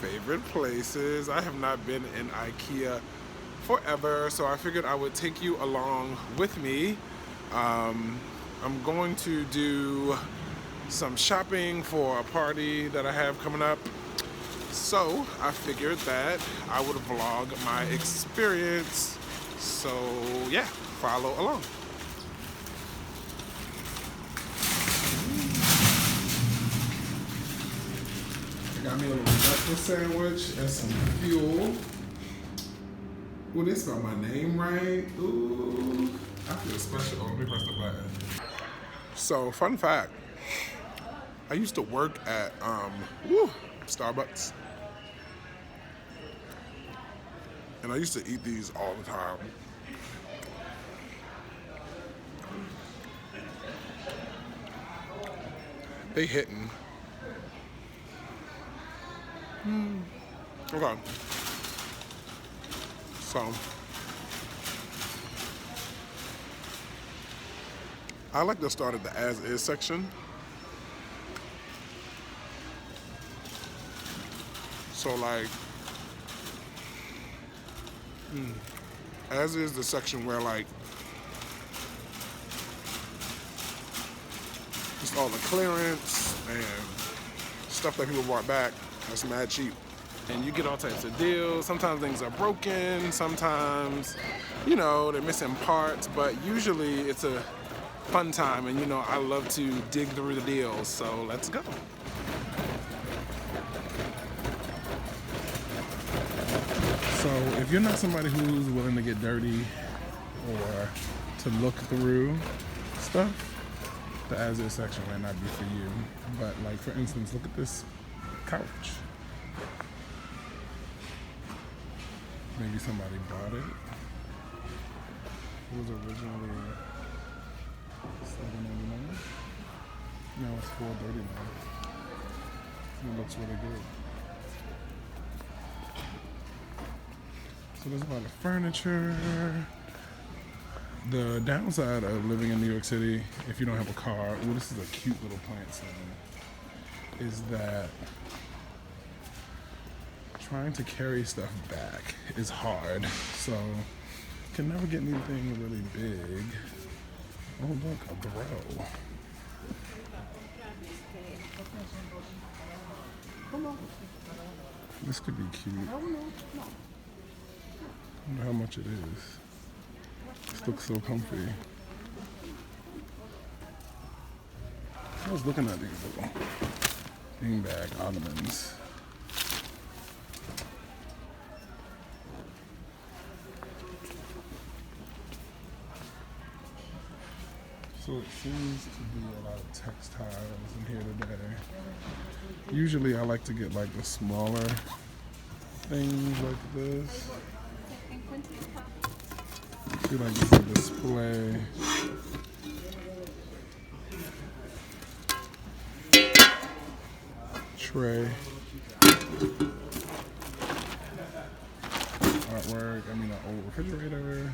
favorite places. I have not been in Ikea forever, so I figured I would take you along with me. I'm going to do some shopping for a party that I have coming up. So I figured that I would vlog my experience. So yeah, follow along. I got me a little breakfast sandwich and some fuel. Ooh, they spelled my name right. Ooh, I feel special. Oh, let me press the button. So, fun fact. I used to work at Starbucks. And I used to eat these all the time. They hitting. Okay. So, I like to start at the as-is section. So like, as is the section where like, just all the clearance and stuff that people brought back that's mad cheap. And you get all types of deals. Sometimes things are broken, sometimes, you know, they're missing parts, but usually it's a fun time, and you know, I love to dig through the deals, so let's go. So if you're not somebody who's willing to get dirty or to look through stuff, the as-is section might not be for you. But like, for instance, look at this couch. Maybe somebody bought it. It was originally $7.99. Now it's $4.39. It looks really good. So there's a lot of furniture. The downside of living in New York City, if you don't have a car, well, this is a cute little plant center, is that trying to carry stuff back is hard. So you can never get anything really big. Oh look, a bro. This could be cute. I wonder how much it is. This looks so comfy. I was looking at these little beanbag ottomans. So it seems to be a lot of textiles in here today. Usually I like to get like the smaller things like this. I feel like this is a display. Tray. Artwork, I mean an old refrigerator.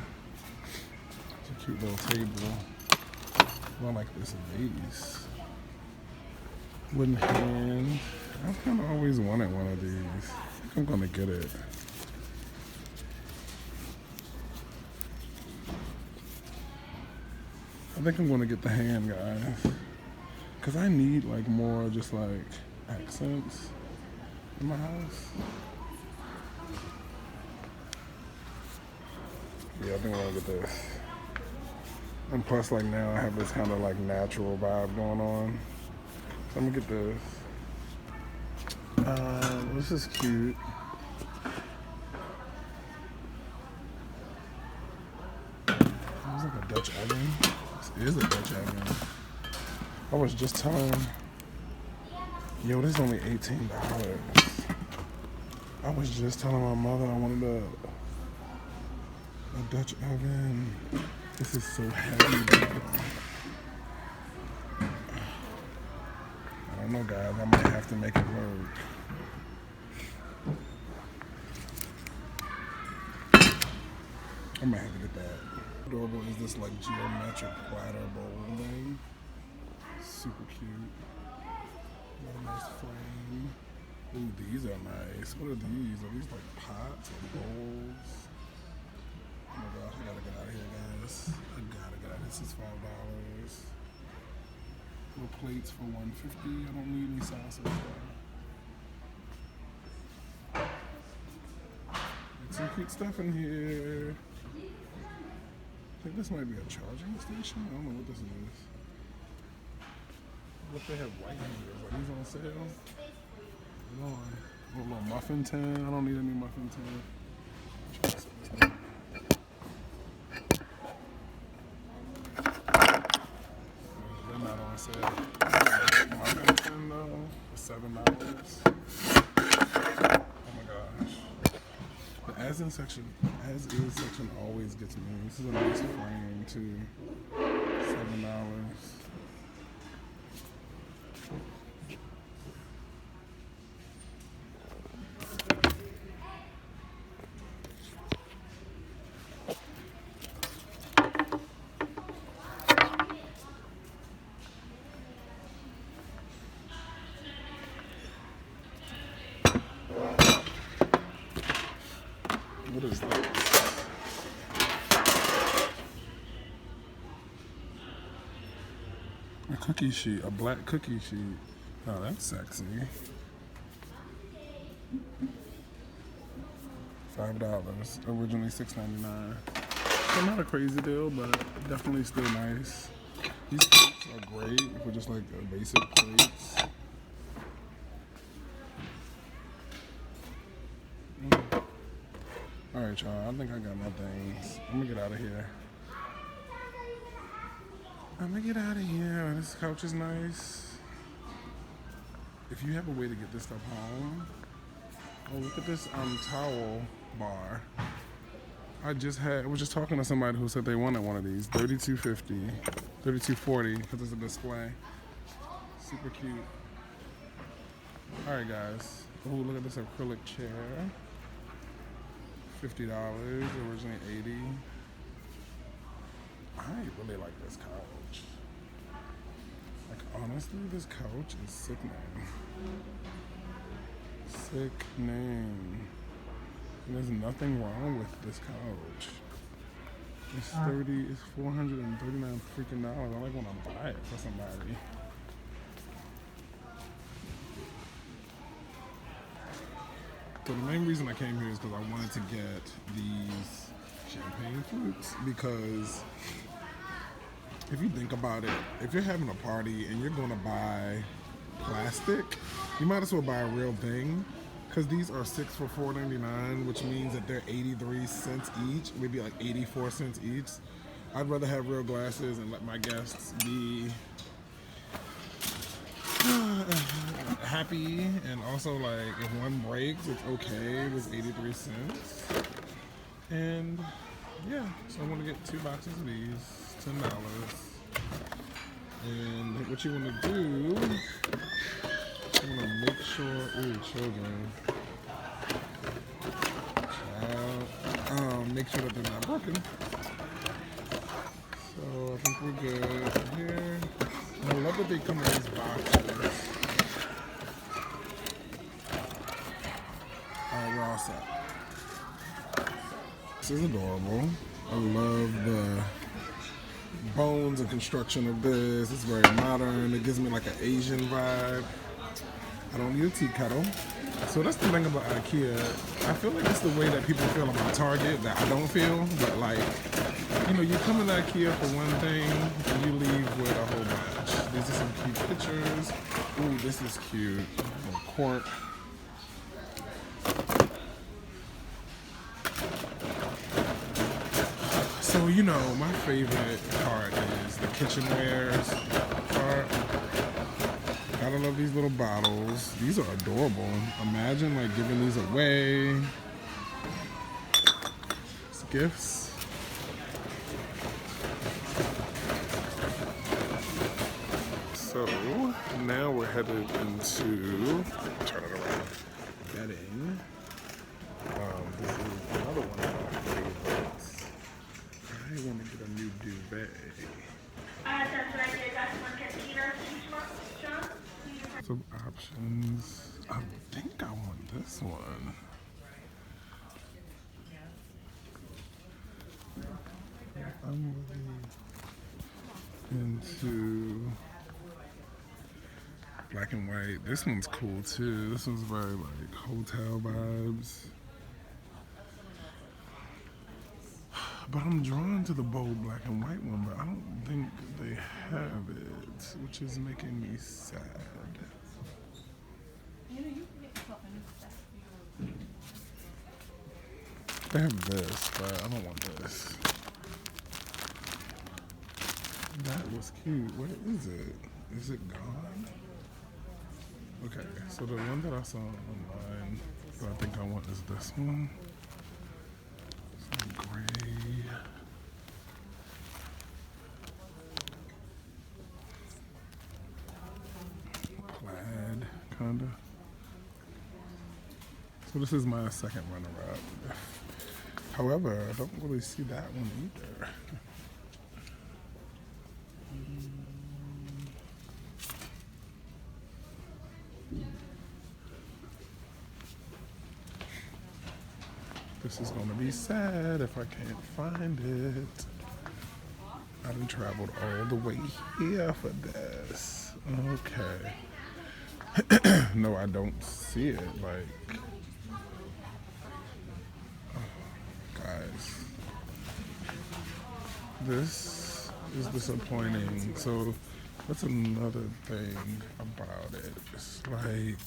It's a cute little table. I like this vase. Wooden hand. I've kind of always wanted one of these. I think I'm gonna get it. I think I'm gonna get the hand, guys. Cause I need like more just like accents in my house. Yeah, I think I'm gonna get this. And plus, like now I have this kind of like natural vibe going on. So I'm gonna get this. This is cute. It's like a Dutch oven. This is a Dutch oven. I was just telling, yo, this is only $18. I was just telling my mother I wanted a Dutch oven. This is so heavy. I don't know, guys. I might have to make it work. I might have to get that. Adorable is this like geometric platter bowl thing. Super cute. Got a nice frame. Ooh, these are nice. What are these? Are these like pots or bowls? Oh my gosh, I gotta get out of here, guys. I gotta get out. This is $5. Little plates for $1.50. I don't need any sauces though. Some cute stuff in here. I think this might be a charging station. I don't know what this is. What if they have white hangers? Are these on sale? No. A little muffin tin. I don't need any muffin tin. They're not on sale. Muffin tin though for $7. Oh my gosh. The as is section always gets me. This is a nice frame too. $7. What is this? A cookie sheet, a black cookie sheet. Oh, that's sexy. $5, originally $6.99. So not a crazy deal, but definitely still nice. These plates are great for just like basic plates. Alright, y'all, I think I got my things. I'm gonna get out of here. This couch is nice. If you have a way to get this stuff home, oh, look at this towel bar. I was just talking to somebody who said they wanted one of these. $32.50, $32.40 because it's a display. Super cute. Alright, guys. Oh, look at this acrylic chair. $50, originally $80. I really like this couch. Like, honestly, this couch is sickening. Sickening. There's nothing wrong with this couch. It's $439 freaking dollars. I like want to buy it for somebody. So the main reason I came here is because I wanted to get these champagne flutes, because if you think about it, if you're having a party and you're going to buy plastic, you might as well buy a real thing, because these are 6 for $4.99, which means that they're 83 cents each, maybe like 84 cents each. I'd rather have real glasses and let my guests be happy, and also like if one breaks, it's okay. It was 83 cents. And yeah, so I'm gonna get 2 boxes of these, $10. And what you wanna do, you wanna make sure, ooh, children. Make sure that they're not broken. So I think we're good here. And I love that they come in these boxes. Alright, we're all set. This is adorable. I love the bones and construction of this. It's very modern. It gives me like an Asian vibe. I don't need a tea kettle. So that's the thing about IKEA. I feel like it's the way that people feel about Target that I don't feel. But like, you know, you come to IKEA for one thing and you leave with a whole bunch. These are some cute pictures. Ooh, this is cute. A cork. So, you know, my favorite part is the kitchenware part. Gotta love these little bottles. These are adorable. Imagine like giving these away. It's gifts. So now we're headed into, turn it around, bedding. This is another one of my favorites. I want to get a new duvet. Some options. I think I this one. I'm really into black and white. This one's cool too. This one's very like hotel vibes. But I'm drawn to the bold black and white one, but I don't think they have it, which is making me sad. They have this, but I don't want this. That was cute. Where is it? Is it gone? Okay, so the one that I saw online that I think I want is this one. Some gray. Plaid, kinda. So this is my second runner-up. However, I don't really see that one either. This is gonna be sad if I can't find it. I done traveled all the way here for this. Okay. No, I don't see it. Like, oh, guys, this is disappointing. So that's another thing about it. It's like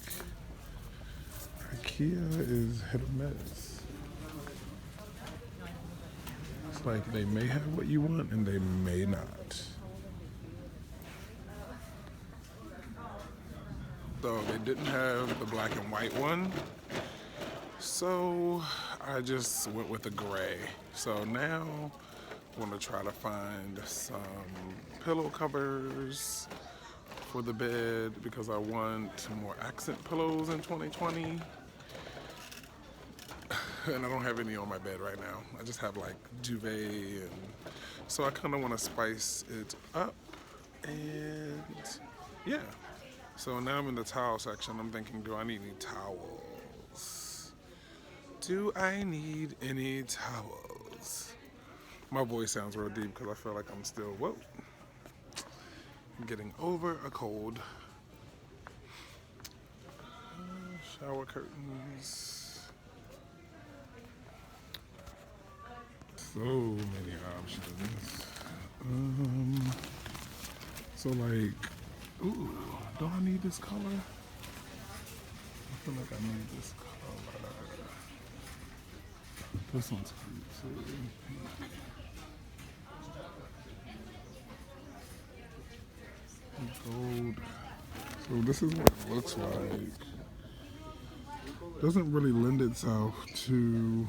Ikea is hit or miss. It's like they may have what you want and they may not. So they didn't have the black and white one, so I just went with the gray. So now I'm gonna try to find some pillow covers for the bed because I want more accent pillows in 2020. And I don't have any on my bed right now. I just have like duvet, and so I kind of want to spice it up. And yeah, so now I'm in the towel section. I'm thinking, do I need any towels? Do I need any towels? My voice sounds real deep because I feel like I'm still, whoa, I'm getting over a cold. Shower curtains. So many options. So like, ooh, do I need this color? I feel like I need this color. This one's cute too. Gold. So this is what it looks like. Doesn't really lend itself to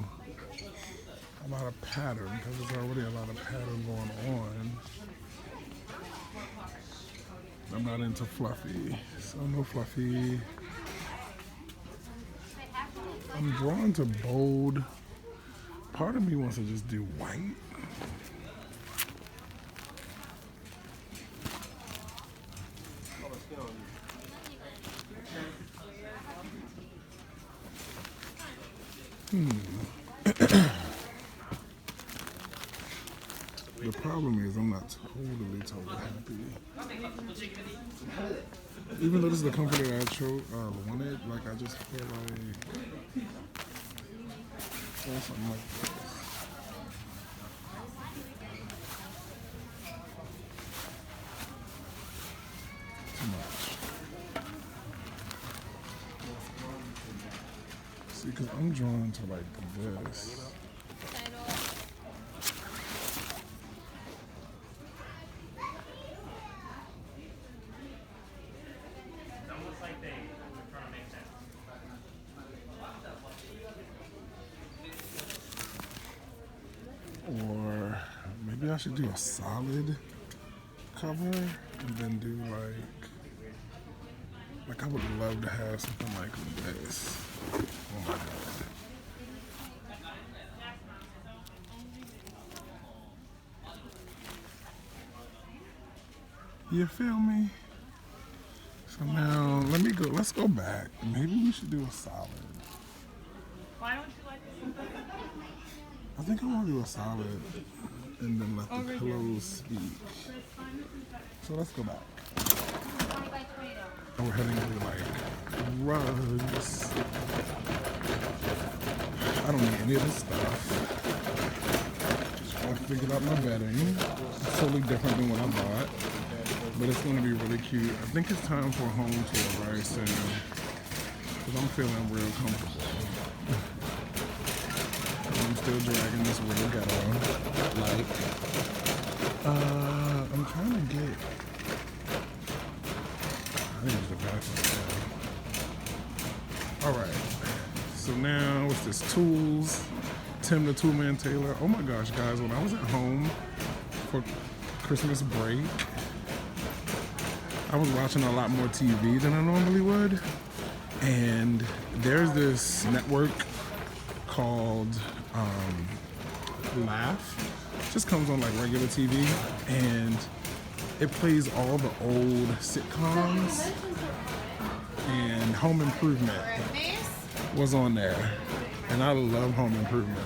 a lot of pattern because there's already a lot of pattern going on. I'm not into fluffy, so no fluffy. I'm drawn to bold. Part of me wants to just do white. The problem is I'm not totally happy. Even though this is the company that I wanted, like I just feel like something like this. Too much. See, because I'm drawn to like this. Or maybe I should do a solid cover and then do like I would love to have something like this on my bed. You feel me? So now let's go back. Maybe we should do a solid. Why don't you like this? I think I want to do a salad and then let the pillows speak. So let's go back. And we're heading to like rugs. I don't need any of this stuff. I figured out my bedding. It's totally different than what I bought, but it's going to be really cute. I think it's time for a home tour very soon because I'm feeling real comfortable. I'm still dragging this real ghetto. Like, I'm trying to get. I need the bathroom. All right. So now what's this? Tools. Tim the Toolman Taylor. Oh my gosh, guys! When I was at home for Christmas break, I was watching a lot more TV than I normally would, and there's this network called Laugh. It just comes on like regular TV, and it plays all the old sitcoms, and Home Improvement was on there, and I love Home Improvement.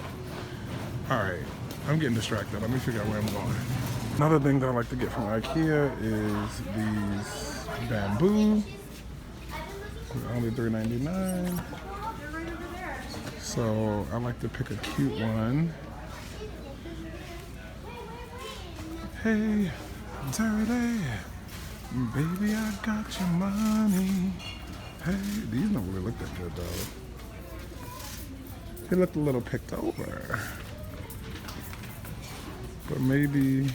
All right, I'm getting distracted. Let me figure out where I'm going. Another thing that I like to get from Ikea is these bamboo. They're only $3.99. So I like to pick a cute one. Hey, dirty, baby, I got your money. Hey, these don't really look that good though. They look a little picked over. But maybe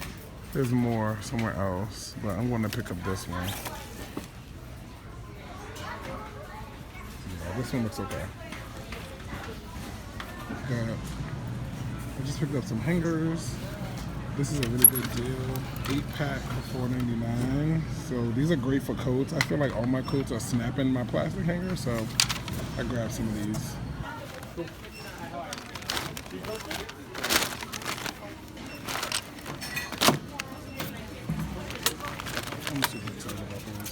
there's more somewhere else. But I'm going to pick up this one. Yeah, this one looks okay. I just picked up some hangers. This is a really good deal. 8-pack for $4.99. So these are great for coats. I feel like all my coats are snapping my plastic hanger, so I grabbed some of these. I'm super excited about this.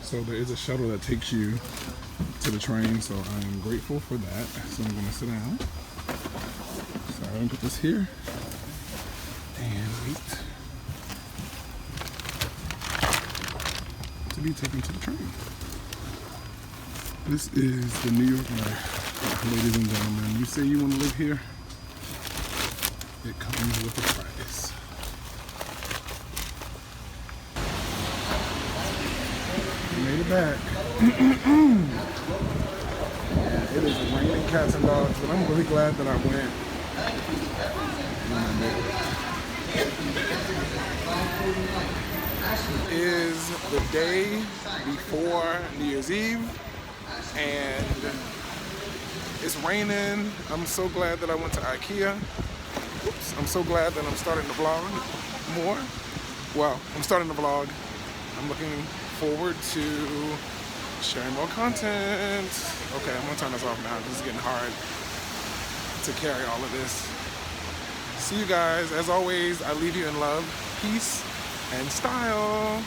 So there is a shuttle that takes you to the train, so I'm grateful for that. So I'm gonna sit down. So I'm gonna put this here and wait to be taken to the train. This is the New York life, ladies and gentlemen. You say you want to live here, it comes with a price. Made it back. It is raining cats and dogs, but I'm really glad that I went. It is the day before New Year's Eve, and it's raining. I'm so glad that I went to Ikea. Oops, I'm so glad that I'm starting to vlog more. Well, I'm starting to vlog. I'm looking forward to sharing more content. Okay, I'm gonna turn this off now because it's getting hard to carry all of this. See you guys. As always, I leave you in love, peace, and style.